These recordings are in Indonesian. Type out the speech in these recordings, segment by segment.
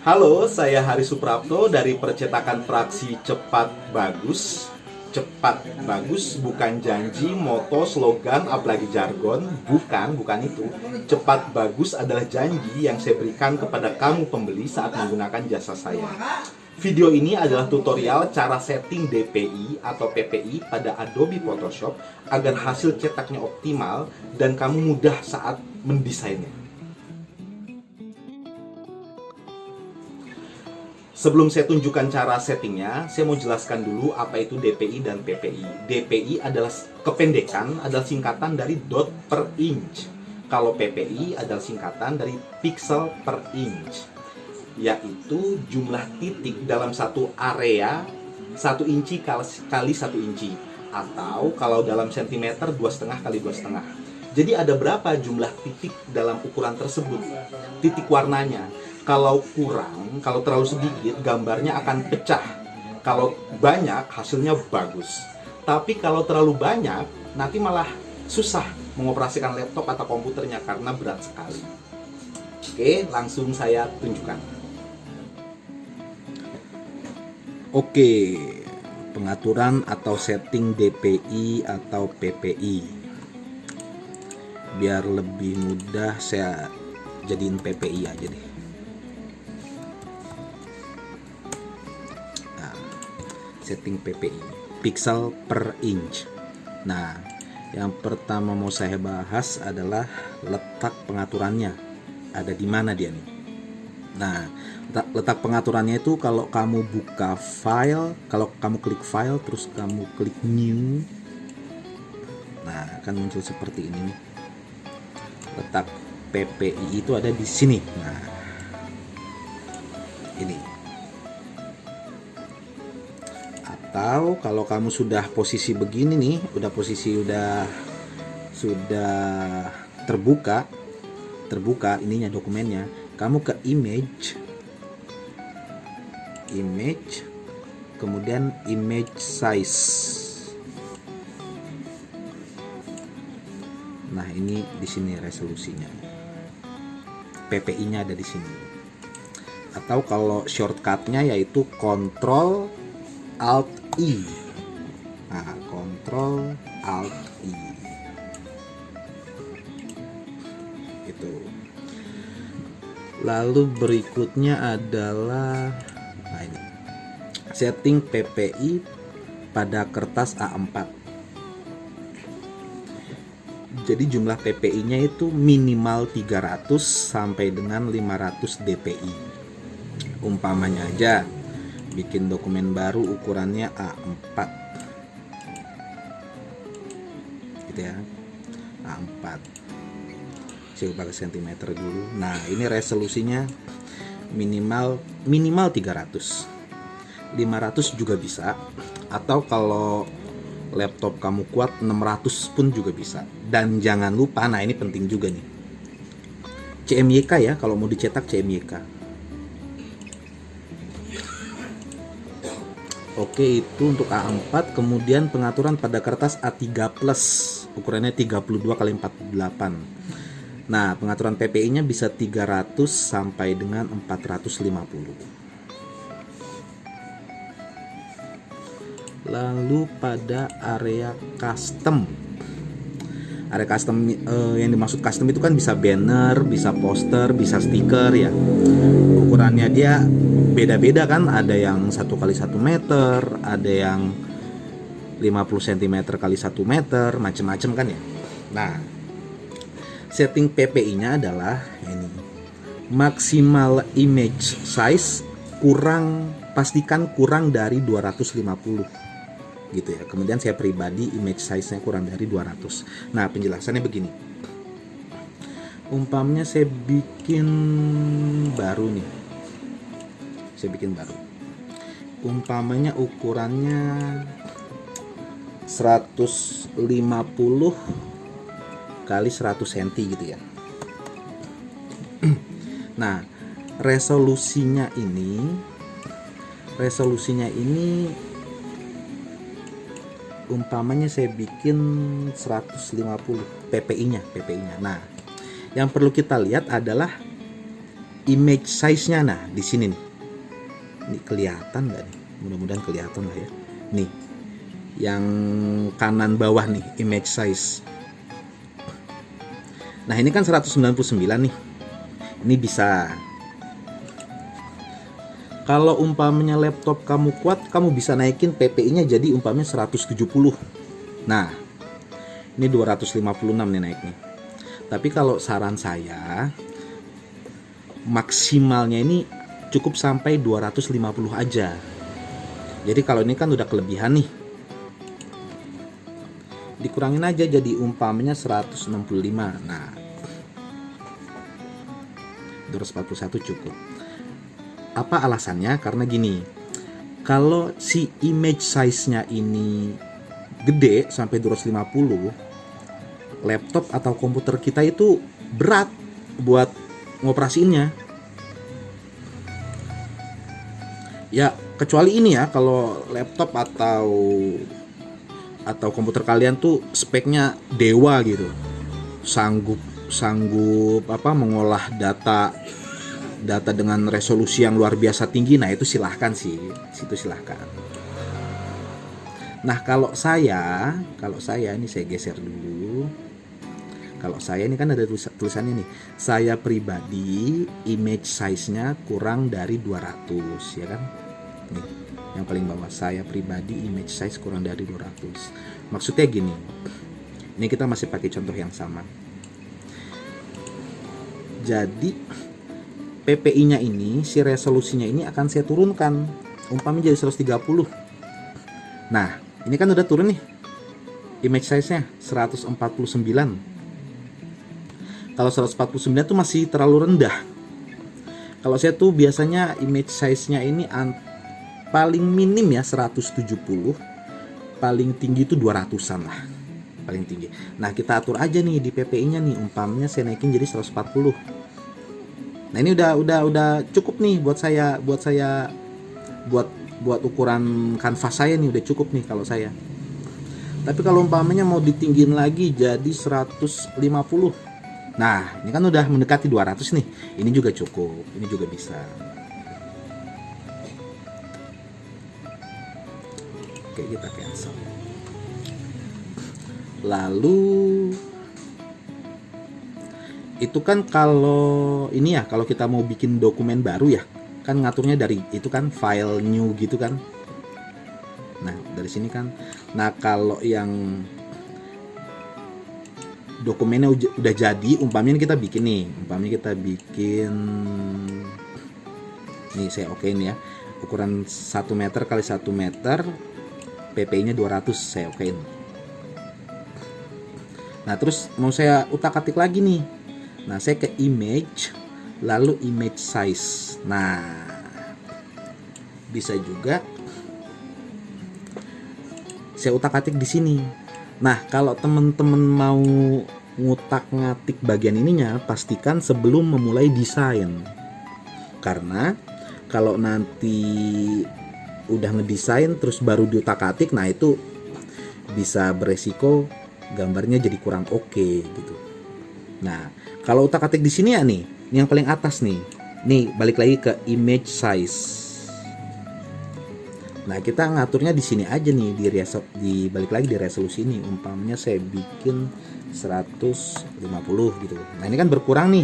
Halo, saya Hari Suprapto dari percetakan Praksi Cepat Bagus. Cepat Bagus bukan janji, moto, slogan, apalagi jargon. Bukan itu. Cepat Bagus adalah janji yang saya berikan kepada kamu pembeli saat menggunakan jasa saya. Video ini adalah tutorial cara setting DPI atau PPI pada Adobe Photoshop agar hasil cetaknya optimal dan kamu mudah saat mendesainnya. Sebelum saya tunjukkan cara settingnya, saya mau jelaskan dulu apa itu DPI dan PPI. DPI adalah kependekan, adalah singkatan dari dot per inch. Kalau PPI adalah singkatan dari pixel per inch, yaitu jumlah titik dalam satu area 1 inci kali 1 inci, atau kalau dalam sentimeter 2,5 kali 2,5. Jadi ada berapa jumlah titik dalam ukuran tersebut? Titik warnanya. Kalau kurang, kalau terlalu sedikit, gambarnya akan pecah. Kalau banyak, hasilnya bagus. Tapi kalau terlalu banyak, nanti malah susah mengoperasikan laptop atau komputernya karena berat sekali. Oke, langsung saya tunjukkan. Oke, pengaturan atau setting DPI atau PPI. Biar lebih mudah, saya jadiin PPI aja deh. Setting PPI, pixel per inch. Nah, yang pertama mau saya bahas adalah letak pengaturannya. Ada di mana dia nih? Nah, letak pengaturannya itu kalau kamu buka file, kalau kamu klik file terus kamu klik new, nah akan muncul seperti ini. Letak PPI itu ada di sini. Nah, ini. Atau kalau kamu sudah posisi begini nih, sudah terbuka ininya dokumennya, kamu ke image, kemudian image size. Nah, ini di sini resolusinya. PPI-nya ada di sini. Atau kalau shortcutnya yaitu Ctrl Alt I. Nah, Ctrl Alt I. Itu. Lalu berikutnya adalah ini. Setting PPI pada kertas A4. Jadi jumlah PPI-nya itu minimal 300 sampai dengan 500 DPI. Umpamanya aja bikin dokumen baru ukurannya A4 gitu ya, A4, saya pakai sentimeter dulu. Nah, ini resolusinya minimal 300, 500 juga bisa, atau kalau laptop kamu kuat 600 pun juga bisa. Dan jangan lupa, nah ini penting juga nih, CMYK ya, kalau mau dicetak CMYK. Oke, itu untuk A4. Kemudian pengaturan pada kertas A3+, ukurannya 32 x 48. Nah, pengaturan PPI-nya bisa 300 sampai dengan 450. Lalu pada area custom. Area custom yang dimaksud custom itu kan bisa banner, bisa poster, bisa stiker ya. Ukurannya dia beda-beda kan, ada yang 1 x 1 meter, ada yang 50 cm x 1 meter, macam-macam kan ya. Nah, setting PPI-nya adalah ini. Maksimal image size pastikan kurang dari 250 gitu ya. Kemudian saya pribadi image size-nya kurang dari 200. Nah, penjelasannya begini. Umpamanya saya bikin baru nih. Umpamanya ukurannya 150 kali 100 cm gitu ya. Nah, resolusinya ini umpamanya saya bikin 150 PPI-nya. Nah, yang perlu kita lihat adalah image size-nya. Nah, di sini nih. Ini kelihatan nggak nih? Mudah-mudahan kelihatan lah ya. Nih, yang kanan bawah nih, image size. Nah, ini kan 199 nih. Ini bisa. Kalau umpamanya laptop kamu kuat, kamu bisa naikin PPI-nya jadi umpamanya 170. Nah, ini 256 nih naiknya. Tapi kalau saran saya, maksimalnya ini cukup sampai 250 aja. Jadi kalau ini kan udah kelebihan nih, dikurangin aja jadi umpamanya 165. Nah, 241 cukup. Apa alasannya? Karena gini, kalau si image size-nya ini gede sampai 250, laptop atau komputer kita itu berat buat ngoperasiinnya. Ya, kecuali ini ya, kalau laptop atau komputer kalian tuh speknya dewa gitu. Sanggup mengolah data dengan resolusi yang luar biasa tinggi. Nah, itu silahkan sih. Situ silahkan. Nah, kalau saya ini saya geser dulu. Kalau saya ini kan ada tulisannya nih. Saya pribadi image size-nya kurang dari 200, ya kan? Nih, yang paling bawah, saya pribadi image size kurang dari 200. Maksudnya gini. Ini kita masih pakai contoh yang sama. Jadi PPI-nya ini, si resolusinya ini akan saya turunkan. Umpamanya jadi 130. Nah, ini kan udah turun nih. Image size-nya 149. Kalau 149 itu masih terlalu rendah. Kalau saya tuh biasanya image size-nya ini paling minim ya 170, paling tinggi itu 200-an lah, paling tinggi. Nah, kita atur aja nih di PPI-nya nih, umpamanya saya naikin jadi 140. Nah, ini udah cukup nih buat ukuran kanvas saya nih, udah cukup nih kalau saya. Tapi kalau umpamanya mau ditinggiin lagi jadi 150. Nah, ini kan udah mendekati 200 nih. Ini juga cukup, ini juga bisa. Oke, kita cancel. Lalu itu kan kalau ini ya, kalau kita mau bikin dokumen baru ya, kan ngaturnya dari itu kan file new gitu kan. Nah, dari sini kan. Nah, kalau yang dokumennya udah jadi, umpamanya kita bikin nih, nih saya okein ya, ukuran 1 meter kali 1 meter, PPI-nya 200, saya okein. Nah, terus mau saya utak-atik lagi nih. Nah, saya ke image, lalu image size. Nah, bisa juga saya utak-atik di sini. Nah, kalau teman-teman mau ngutak-ngatik bagian ininya, pastikan sebelum memulai desain. Karena kalau nanti udah ngedesain terus baru diutak-atik, nah itu bisa beresiko gambarnya jadi kurang oke gitu. Nah, kalau utak-atik di sini ya nih, ini yang paling atas nih. Nih, balik lagi ke image size. Nah, kita ngaturnya di sini aja nih, di balik lagi di resolusi ini. Umpamanya saya bikin 150 gitu. Nah, ini kan berkurang nih.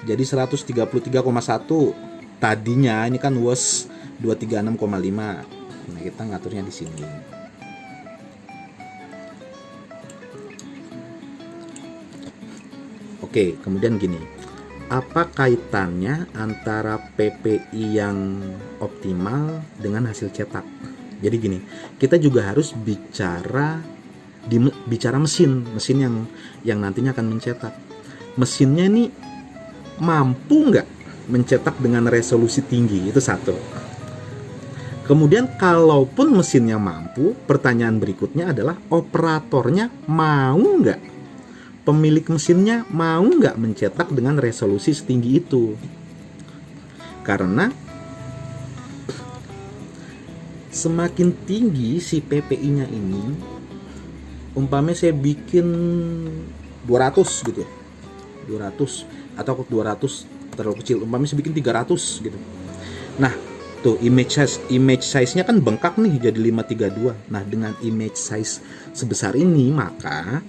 Jadi 133,1. Tadinya ini kan was 236,5. Nah, kita ngaturnya di sini. Oke, kemudian gini. Apa kaitannya antara PPI yang optimal dengan hasil cetak? Jadi gini, kita juga harus bicara mesin yang nantinya akan mencetak. Mesinnya ini mampu nggak mencetak dengan resolusi tinggi, itu satu. Kemudian kalaupun mesinnya mampu, pertanyaan berikutnya adalah operatornya mau nggak? Pemilik mesinnya mau nggak mencetak dengan resolusi setinggi itu? Karena semakin tinggi si PPI-nya ini, umpamanya saya bikin 200 gitu ya, 200 atau 200 terlalu kecil, umpamanya saya bikin 300 gitu. Nah, tuh image size-nya kan bengkak nih jadi 532. Nah, dengan image size sebesar ini maka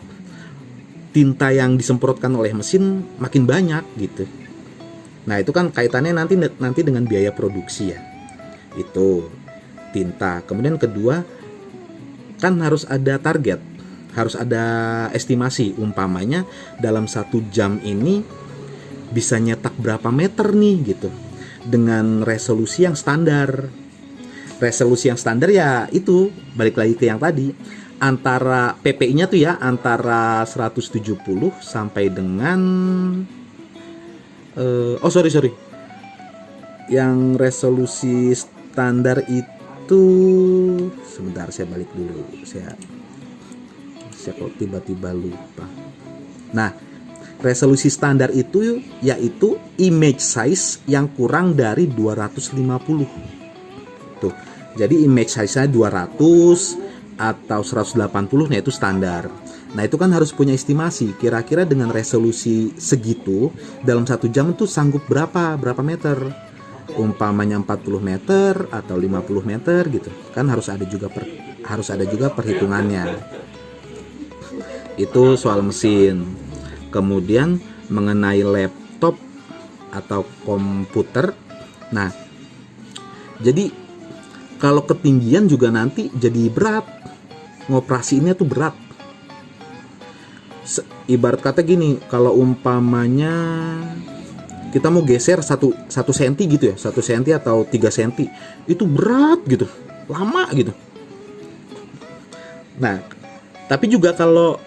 tinta yang disemprotkan oleh mesin makin banyak gitu. Nah, itu kan kaitannya nanti dengan biaya produksi ya. Itu tinta. Kemudian kedua kan harus ada target, harus ada estimasi. Umpamanya dalam 1 jam ini bisa nyetak berapa meter nih gitu. Dengan resolusi yang standar. Resolusi yang standar ya itu balik lagi ke yang tadi. Antara PPI-nya tuh ya antara 170 sampai dengan sorry. Yang resolusi standar itu sebentar saya balik dulu. Saya kok tiba-tiba lupa. Nah, resolusi standar itu yaitu image size yang kurang dari 250. Tuh. Jadi image size-nya 200 atau 180, nah itu standar. Nah, itu kan harus punya estimasi. Kira-kira dengan resolusi segitu dalam 1 jam itu sanggup berapa meter? Umpamanya 40 meter atau 50 meter gitu. Kan harus ada juga perhitungannya. Itu soal mesin. Kemudian mengenai laptop atau komputer. Nah, jadi kalau ketinggian juga nanti jadi berat. Ngoperasiinnya tuh berat. Ibarat kata gini, kalau umpamanya kita mau geser 1 senti gitu ya, 1 senti atau 3 senti, itu berat gitu, lama gitu. Nah, tapi juga kalau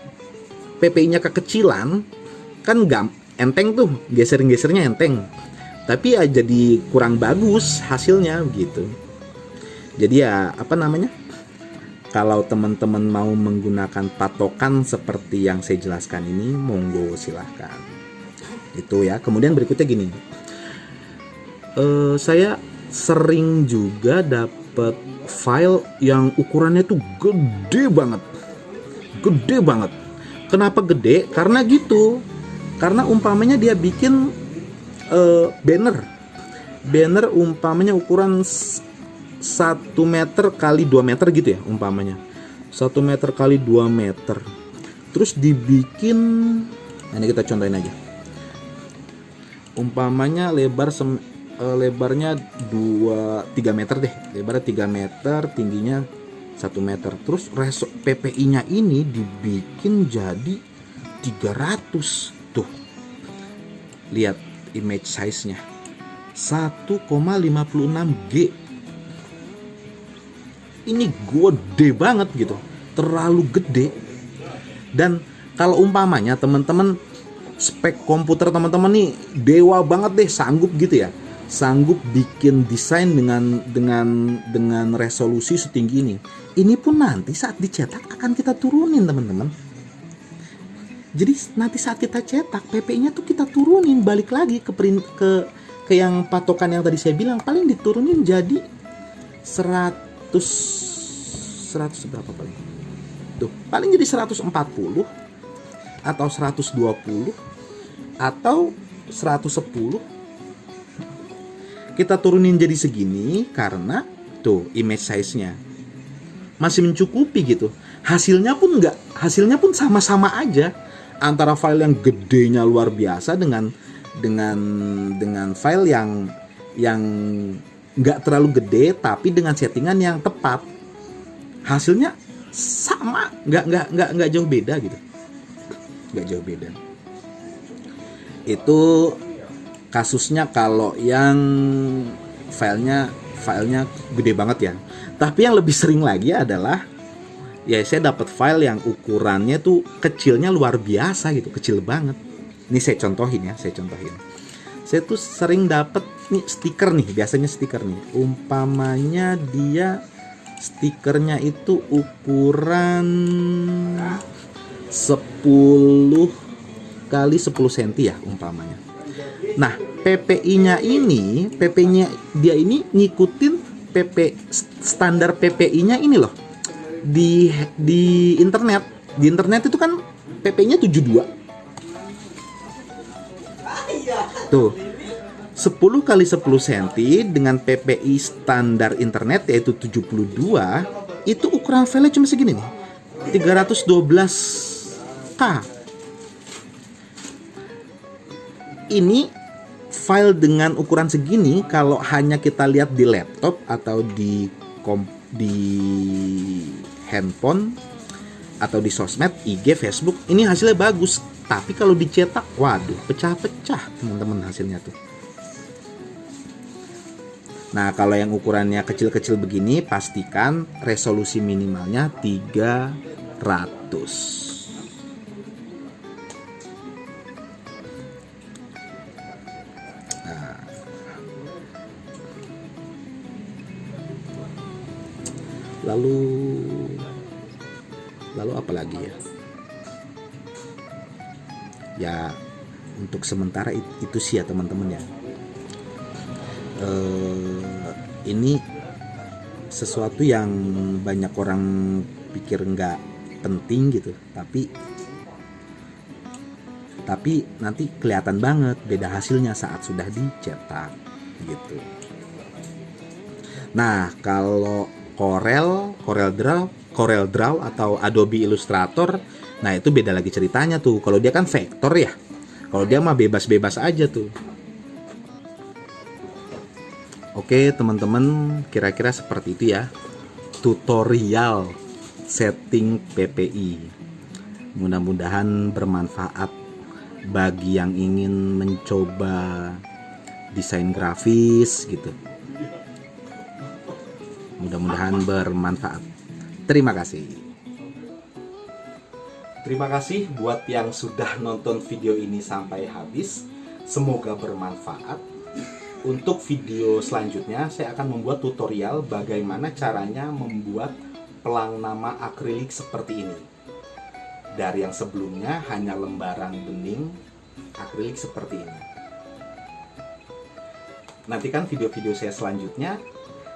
PPI-nya kekecilan kan enteng tuh, geser-gesernya enteng, tapi ya jadi kurang bagus hasilnya gitu. Jadi ya kalau teman-teman mau menggunakan patokan seperti yang saya jelaskan ini, monggo silahkan. Itu ya. Kemudian berikutnya gini, saya sering juga dapat file yang ukurannya tuh gede banget. Kenapa gede? Karena gitu. Karena umpamanya dia bikin banner umpamanya ukuran 1 meter kali 2 meter gitu ya umpamanya. 1 meter kali 2 meter. Terus dibikin, nah ini kita contohin aja. Umpamanya lebarnya 3 meter deh. Lebarnya 3 meter, tingginya 1 meter. Terus PPI-nya ini dibikin jadi 300. Tuh. Lihat image size-nya. 1,56 G. Ini gede banget gitu, terlalu gede. Dan kalau umpamanya teman-teman spek komputer teman-teman nih dewa banget deh, sanggup gitu ya, sanggup bikin desain dengan resolusi setinggi ini pun nanti saat dicetak akan kita turunin teman-teman. Jadi nanti saat kita cetak PP-nya tuh kita turunin, balik lagi ke yang patokan yang tadi saya bilang, paling diturunin jadi 100 berapa paling? Tuh, paling jadi 140 atau 120 atau 110. Kita turunin jadi segini karena tuh image size-nya masih mencukupi gitu. Hasilnya pun sama-sama aja antara file yang gedenya luar biasa dengan file yang nggak terlalu gede tapi dengan settingan yang tepat, hasilnya sama, nggak jauh beda gitu, nggak jauh beda. Itu kasusnya kalau yang filenya gede banget ya. Tapi yang lebih sering lagi adalah ya saya dapat file yang ukurannya tuh kecilnya luar biasa gitu, kecil banget. Ini saya contohin. Saya tuh sering dapat nih stiker nih, biasanya stiker nih. Umpamanya dia stikernya itu ukuran 10 kali 10 cm ya umpamanya. Nah, PPI-nya dia ini ngikutin standar PPI-nya ini loh. Di internet. Di internet itu kan PPI-nya 72. Tuh. 10 kali 10 cm dengan PPI standar internet yaitu 72, itu ukuran file cuma segini nih, 312K. Ini file dengan ukuran segini kalau hanya kita lihat di laptop atau di handphone atau di sosmed, IG, Facebook, ini hasilnya bagus. Tapi kalau dicetak, waduh, pecah-pecah teman-teman hasilnya tuh. Nah, kalau yang ukurannya kecil-kecil begini, pastikan resolusi minimalnya 300. Nah, lalu apa lagi ya? Ya, untuk sementara itu sih ya teman-teman ya. Ini sesuatu yang banyak orang pikir nggak penting gitu, tapi nanti kelihatan banget beda hasilnya saat sudah dicetak gitu. Nah, kalau Corel Draw atau Adobe Illustrator, nah itu beda lagi ceritanya tuh. Kalau dia kan vektor ya, kalau dia mah bebas-bebas aja tuh. Oke teman-teman, kira-kira seperti itu ya tutorial setting PPI. Mudah-mudahan bermanfaat bagi yang ingin mencoba desain grafis gitu. Mudah-mudahan bermanfaat. Terima kasih. Terima kasih buat yang sudah nonton video ini sampai habis. Semoga bermanfaat. Untuk video selanjutnya saya akan membuat tutorial bagaimana caranya membuat pelang nama akrilik seperti ini. Dari yang sebelumnya hanya lembaran bening, akrilik seperti ini. Nantikan video-video saya selanjutnya.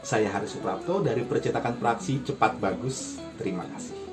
Saya Haris Suprapto dari Percetakan Praksi Cepat Bagus. Terima kasih.